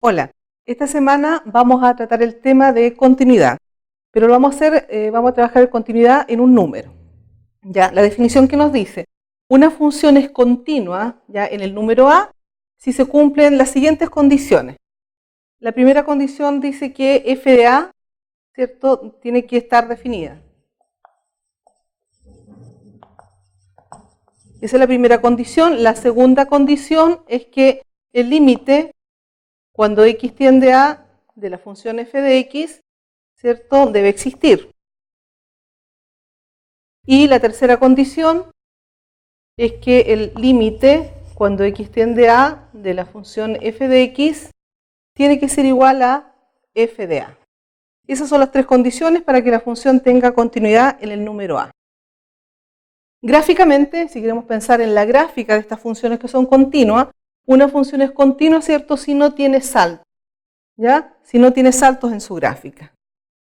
Hola, esta semana vamos a tratar el tema de continuidad, pero lo vamos a hacer, vamos a trabajar en continuidad en un número. Ya, la definición que nos dice, una función es continua, ya en el número a, si se cumplen las siguientes condiciones. La primera condición dice que f de a, ¿cierto?, tiene que estar definida. Esa es la primera condición. La segunda condición es que el límite, cuando x tiende a, de la función f de x, ¿cierto?, debe existir. Y la tercera condición es que el límite, cuando x tiende a, de la función f de x, tiene que ser igual a f de a. Esas son las tres condiciones para que la función tenga continuidad en el número a. Gráficamente, si queremos pensar en la gráfica de estas funciones que son continuas, una función es continua, ¿cierto?, si no tiene saltos, ¿ya? Si no tiene saltos en su gráfica.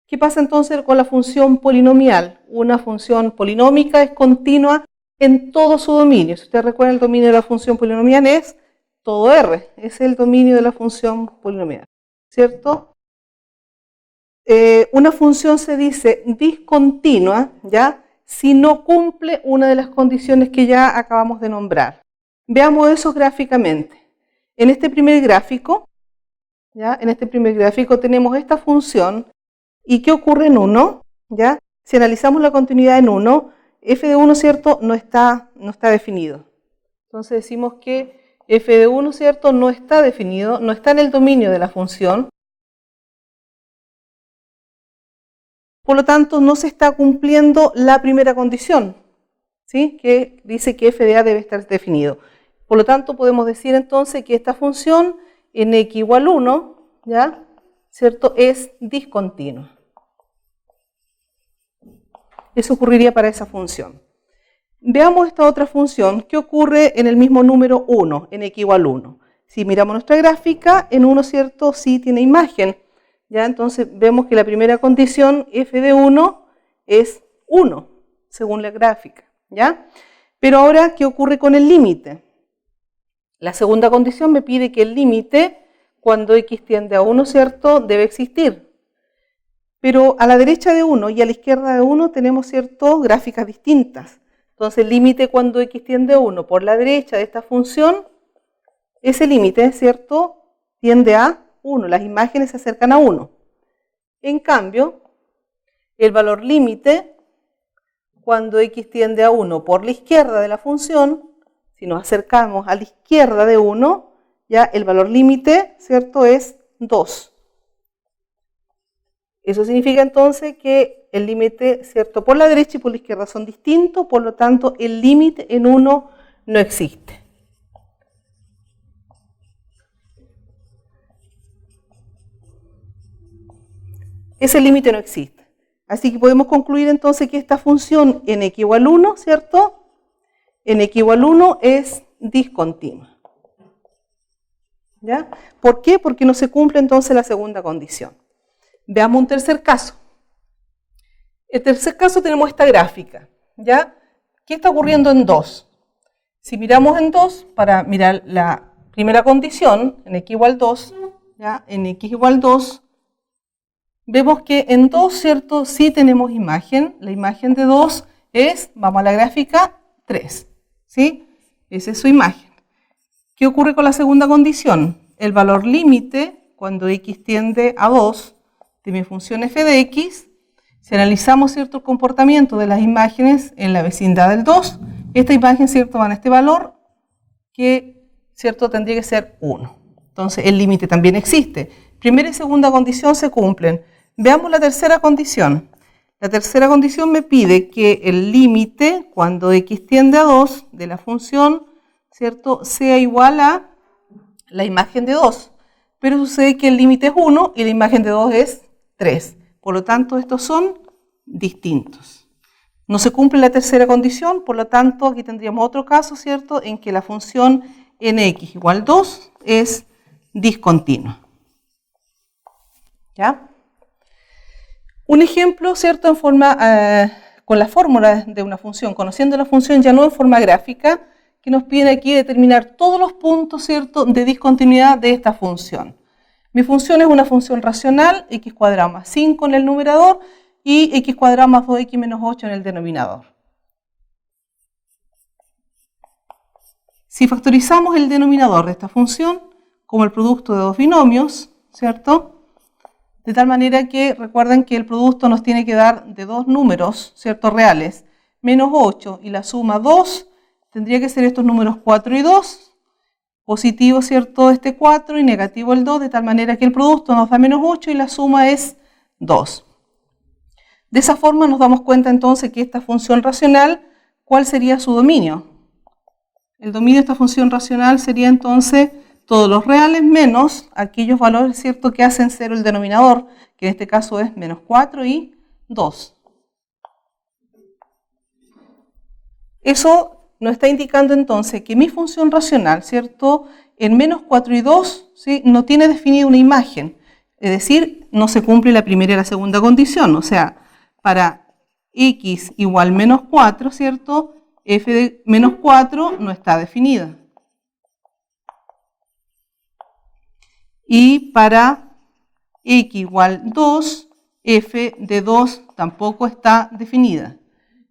¿Qué pasa entonces con la función polinomial? Una función polinómica es continua en todo su dominio. Si ustedes recuerdan, el dominio de la función polinomial es todo R, es el dominio de la función polinomial, ¿cierto? Una función se dice discontinua, ¿ya?, si no cumple una de las condiciones que ya acabamos de nombrar. Veamos eso gráficamente. En este primer gráfico, ¿ya?, en este primer gráfico tenemos esta función. ¿Y qué ocurre en 1? ¿Ya? Si analizamos la continuidad en 1, f de 1, ¿cierto?, no está definido. Entonces decimos que f de 1, ¿cierto?, no está definido, no está en el dominio de la función. Por lo tanto, no se está cumpliendo la primera condición, ¿sí?, que dice que f de a debe estar definido. Por lo tanto, podemos decir entonces que esta función en x igual 1, ¿ya?, ¿cierto?, es discontinua. Eso ocurriría para esa función. Veamos esta otra función. ¿Qué ocurre en el mismo número 1, en x igual 1? Si miramos nuestra gráfica, en 1, ¿cierto?, sí tiene imagen. ¿Ya? Entonces vemos que la primera condición, f de 1, es 1, según la gráfica, ¿ya? Pero ahora, ¿qué ocurre con el límite? La segunda condición me pide que el límite, cuando x tiende a 1, ¿cierto?, debe existir. Pero a la derecha de 1 y a la izquierda de 1 tenemos, ¿cierto?, gráficas distintas. Entonces el límite cuando x tiende a 1 por la derecha de esta función, ese límite, ¿cierto?, tiende a 1, las imágenes se acercan a 1. En cambio, el valor límite, cuando x tiende a 1 por la izquierda de la función, si nos acercamos a la izquierda de 1, ya el valor límite, ¿cierto?, es 2. Eso significa entonces que el límite, ¿cierto?, por la derecha y por la izquierda son distintos, por lo tanto el límite en 1 no existe. Ese límite no existe. Así que podemos concluir entonces que esta función en x igual 1, ¿cierto?, en x igual 1 es discontinua. ¿Ya? ¿Por qué? Porque no se cumple entonces la segunda condición. Veamos un tercer caso. En el tercer caso tenemos esta gráfica, ¿ya? ¿Qué está ocurriendo en 2? Si miramos en 2, para mirar la primera condición, en x igual 2, ¿ya?, en x igual 2, vemos que en 2, ¿cierto?, sí tenemos imagen. La imagen de 2 es, vamos a la gráfica, 3, ¿sí? Esa es su imagen. ¿Qué ocurre con la segunda condición? El valor límite, cuando x tiende a 2, de mi función f de x, si analizamos, ¿cierto?, el comportamiento de las imágenes en la vecindad del 2, esta imagen, ¿cierto?, va a este valor que, ¿cierto?, tendría que ser 1. Entonces el límite también existe. Primera y segunda condición se cumplen. Veamos la tercera condición. La tercera condición me pide que el límite, cuando x tiende a 2, de la función, ¿cierto?, sea igual a la imagen de 2. Pero sucede que el límite es 1 y la imagen de 2 es 3. Por lo tanto, estos son distintos. No se cumple la tercera condición, por lo tanto, aquí tendríamos otro caso, ¿cierto?, en que la función nx igual 2 es discontinua. ¿Ya? Un ejemplo, ¿cierto?, en forma, con la fórmula de una función, conociendo la función ya no en forma gráfica, que nos pide aquí determinar todos los puntos, ¿cierto?, de discontinuidad de esta función. Mi función es una función racional, x cuadrado más 5 en el numerador y x cuadrado más 2x menos 8 en el denominador. Si factorizamos el denominador de esta función como el producto de dos binomios, ¿cierto? De tal manera que recuerden que el producto nos tiene que dar de dos números, ¿cierto? Reales, menos 8 y la suma 2, tendría que ser estos números 4 y 2, positivo, ¿cierto? Este 4 y negativo el 2, de tal manera que el producto nos da menos 8 y la suma es 2. De esa forma nos damos cuenta entonces que esta función racional, ¿cuál sería su dominio? El dominio de esta función racional sería entonces todos los reales menos aquellos valores, ¿cierto?, que hacen cero el denominador, que en este caso es menos 4 y 2. Eso nos está indicando entonces que mi función racional, ¿cierto?, en menos 4 y 2, ¿sí?, no tiene definida una imagen. Es decir, no se cumple la primera y la segunda condición. O sea, para x igual menos 4, ¿cierto?, f de menos 4 no está definida. Y para x igual 2, f de 2 tampoco está definida.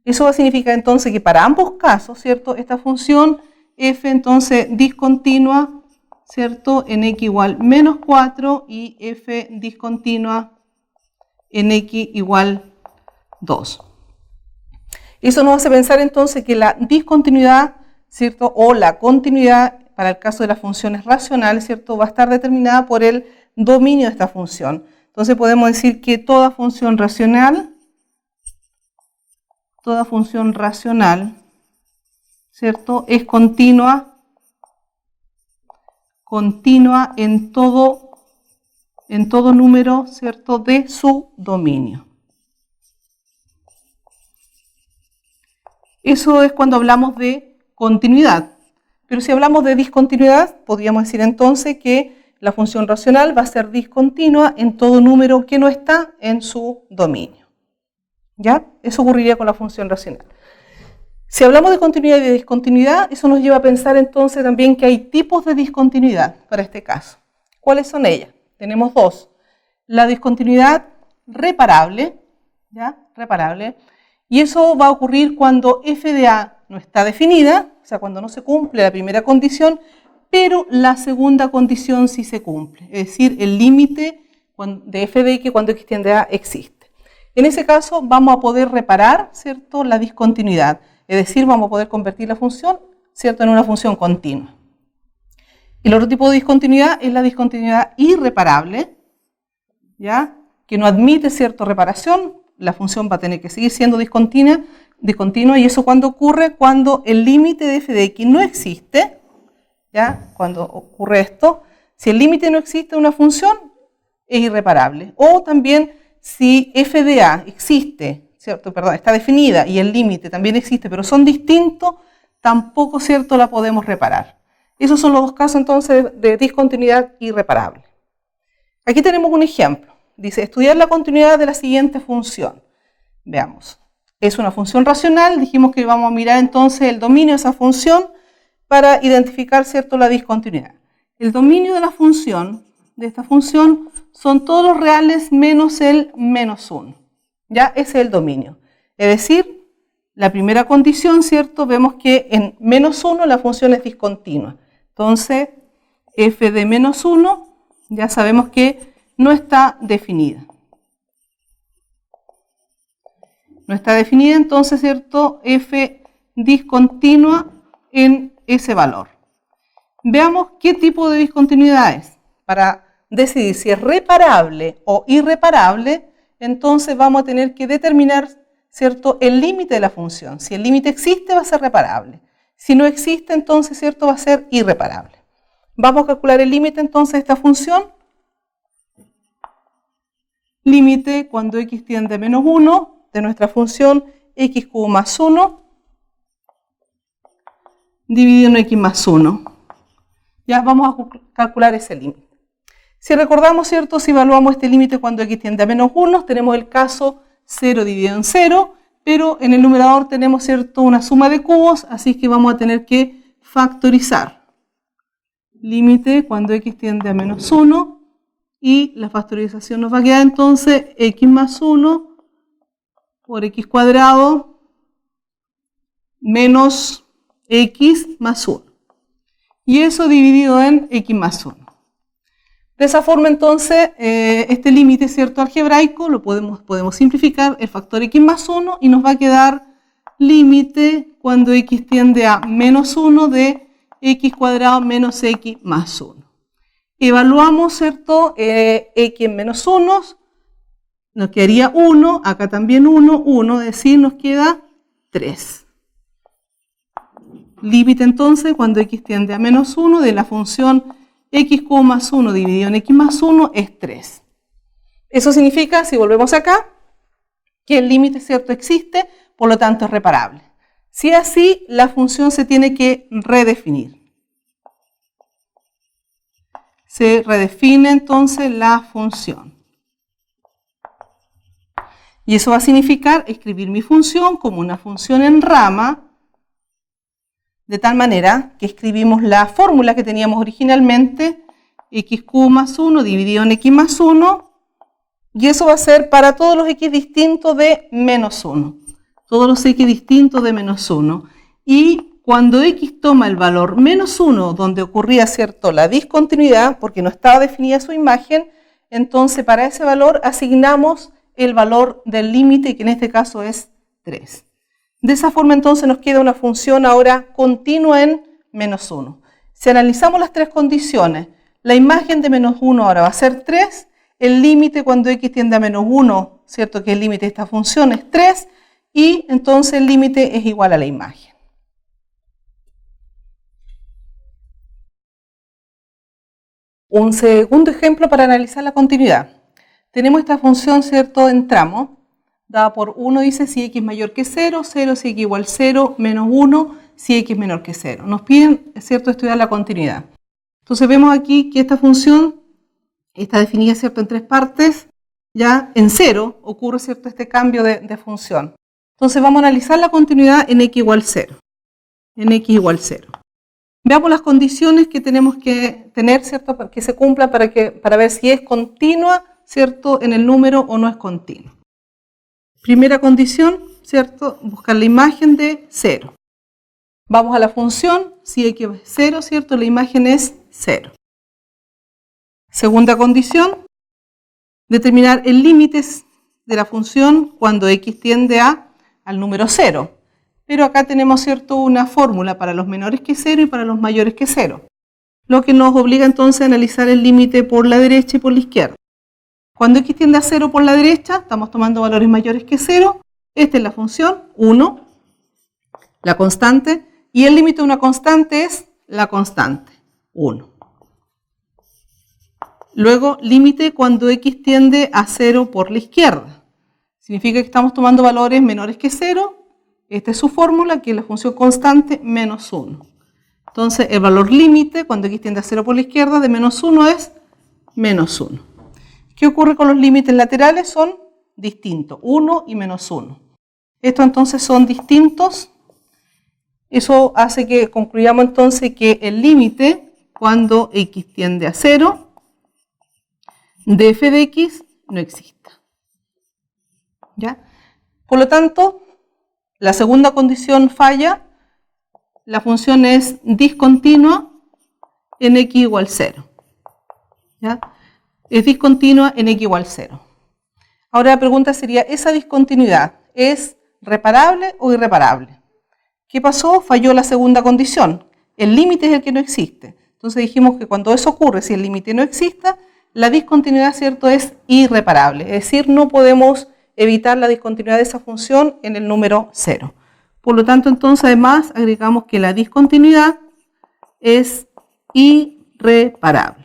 Eso va a significar entonces que para ambos casos, ¿cierto?, esta función f entonces discontinua, ¿cierto?, en x igual menos 4 y f discontinua en x igual 2. Eso nos hace pensar entonces que la discontinuidad, ¿cierto?, o la continuidad para el caso de las funciones racionales, ¿cierto?, va a estar determinada por el dominio de esta función. Entonces podemos decir que toda función racional, ¿cierto?, es continua en todo número, ¿cierto?, de su dominio. Eso es cuando hablamos de continuidad. Pero si hablamos de discontinuidad, podríamos decir entonces que la función racional va a ser discontinua en todo número que no está en su dominio. ¿Ya? Eso ocurriría con la función racional. Si hablamos de continuidad y de discontinuidad, eso nos lleva a pensar entonces también que hay tipos de discontinuidad para este caso. ¿Cuáles son ellas? Tenemos dos. La discontinuidad reparable, ¿ya? Reparable. Y eso va a ocurrir cuando f de a no está definida, o sea, cuando no se cumple la primera condición, pero la segunda condición sí se cumple. Es decir, el límite de f de x cuando x tiende a a existe. En ese caso vamos a poder reparar, ¿cierto?, la discontinuidad. Es decir, vamos a poder convertir la función, ¿cierto?, en una función continua. El otro tipo de discontinuidad es la discontinuidad irreparable, ¿ya?, que no admite, ¿cierto?, reparación. La función va a tener que seguir siendo discontinua, y eso cuando ocurre, cuando el límite de f de x no existe, ¿ya? Cuando ocurre esto, si el límite no existe de una función, es irreparable. O también si f de a existe, ¿cierto?, perdón, está definida y el límite también existe, pero son distintos, tampoco, ¿cierto?, la podemos reparar. Esos son los dos casos entonces de discontinuidad irreparable. Aquí tenemos un ejemplo. Dice, estudiar la continuidad de la siguiente función. Veamos. Es una función racional. Dijimos que vamos a mirar entonces el dominio de esa función para identificar, ¿cierto?, la discontinuidad. El dominio de la función, de esta función, son todos los reales menos el menos 1. ¿Ya? Ese es el dominio. Es decir, la primera condición, ¿cierto?, vemos que en menos 1 la función es discontinua. Entonces, f de menos 1, ya sabemos que no está definida. No está definida, entonces, ¿cierto?, f discontinua en ese valor. Veamos qué tipo de discontinuidad es. Para decidir si es reparable o irreparable, entonces vamos a tener que determinar, ¿cierto?, el límite de la función. Si el límite existe, va a ser reparable. Si no existe, entonces, ¿cierto?, va a ser irreparable. Vamos a calcular el límite entonces de esta función. Límite cuando x tiende a menos 1 de nuestra función x cubo más 1 dividido en x más 1. Ya vamos a calcular ese límite. Si recordamos, ¿cierto?, si evaluamos este límite cuando x tiende a menos 1, tenemos el caso 0 dividido en 0, pero en el numerador tenemos, ¿cierto?, una suma de cubos, así que vamos a tener que factorizar. Límite cuando x tiende a menos 1 y la factorización nos va a quedar entonces x más 1 por x cuadrado menos x más 1. Y eso dividido en x más 1. De esa forma entonces este límite, ¿cierto?, algebraico lo podemos simplificar el factor x más 1 y nos va a quedar límite cuando x tiende a menos 1 de x cuadrado menos x más 1. Evaluamos, ¿cierto?, x en menos 1, nos quedaría 1, acá también 1, es decir, nos queda 3. Límite entonces cuando x tiende a menos 1 de la función x cubo más 1 dividido en x más 1 es 3. Eso significa, si volvemos acá, que el límite, ¿cierto?, existe, por lo tanto es reparable. Si es así, la función se tiene que redefinir. Se redefine entonces la función. Y eso va a significar escribir mi función como una función en rama, de tal manera que escribimos la fórmula que teníamos originalmente, x cubo más 1 dividido en x más 1, y eso va a ser para todos los x distintos de menos 1. Todos los x distintos de menos 1. Y cuando x toma el valor menos 1, donde ocurría, ¿cierto?, la discontinuidad, porque no estaba definida su imagen, entonces para ese valor asignamos el valor del límite, que en este caso es 3. De esa forma entonces nos queda una función ahora continua en menos 1. Si analizamos las tres condiciones, la imagen de menos 1 ahora va a ser 3, el límite cuando x tiende a menos 1, ¿cierto?, que el límite de esta función es 3, y entonces el límite es igual a la imagen. Un segundo ejemplo para analizar la continuidad. Tenemos esta función, ¿cierto?, en tramo, dada por 1 dice si x es mayor que 0, 0 si x igual 0, menos 1 si x es menor que 0. Nos piden, ¿cierto?, estudiar la continuidad. Entonces vemos aquí que esta función está definida, ¿cierto?, en tres partes. Ya en 0 ocurre, ¿cierto?, este cambio de función. Entonces vamos a analizar la continuidad en x igual 0. En x igual 0. Veamos las condiciones que tenemos que tener, ¿cierto?, para que se cumplan para ver si es continua, ¿cierto?, en el número o no es continua. Primera condición, ¿cierto?, buscar la imagen de 0. Vamos a la función, si x es 0, ¿cierto?, la imagen es 0. Segunda condición, determinar el límite de la función cuando x tiende al número 0. Pero acá tenemos, ¿cierto?, una fórmula para los menores que 0 y para los mayores que 0. Lo que nos obliga entonces a analizar el límite por la derecha y por la izquierda. Cuando x tiende a 0 por la derecha, estamos tomando valores mayores que 0. Esta es la función, 1, la constante, y el límite de una constante es la constante, 1. Luego, límite cuando x tiende a 0 por la izquierda. Significa que estamos tomando valores menores que 0. Esta es su fórmula, que es la función constante menos 1. Entonces, el valor límite cuando x tiende a 0 por la izquierda de menos 1 es menos 1. ¿Qué ocurre con los límites laterales? Son distintos, 1 y menos 1. Estos entonces son distintos. Eso hace que concluyamos entonces que el límite cuando x tiende a 0 de f de x no exista. ¿Ya? Por lo tanto, la segunda condición falla, la función es discontinua en x igual 0. ¿Ya? Es discontinua en x igual 0. Ahora la pregunta sería, ¿esa discontinuidad es reparable o irreparable? ¿Qué pasó? Falló la segunda condición. El límite es el que no existe. Entonces dijimos que cuando eso ocurre, si el límite no exista, la discontinuidad, ¿cierto?, es irreparable. Es decir, no podemos evitar la discontinuidad de esa función en el número 0. Por lo tanto, entonces, además, agregamos que la discontinuidad es irreparable.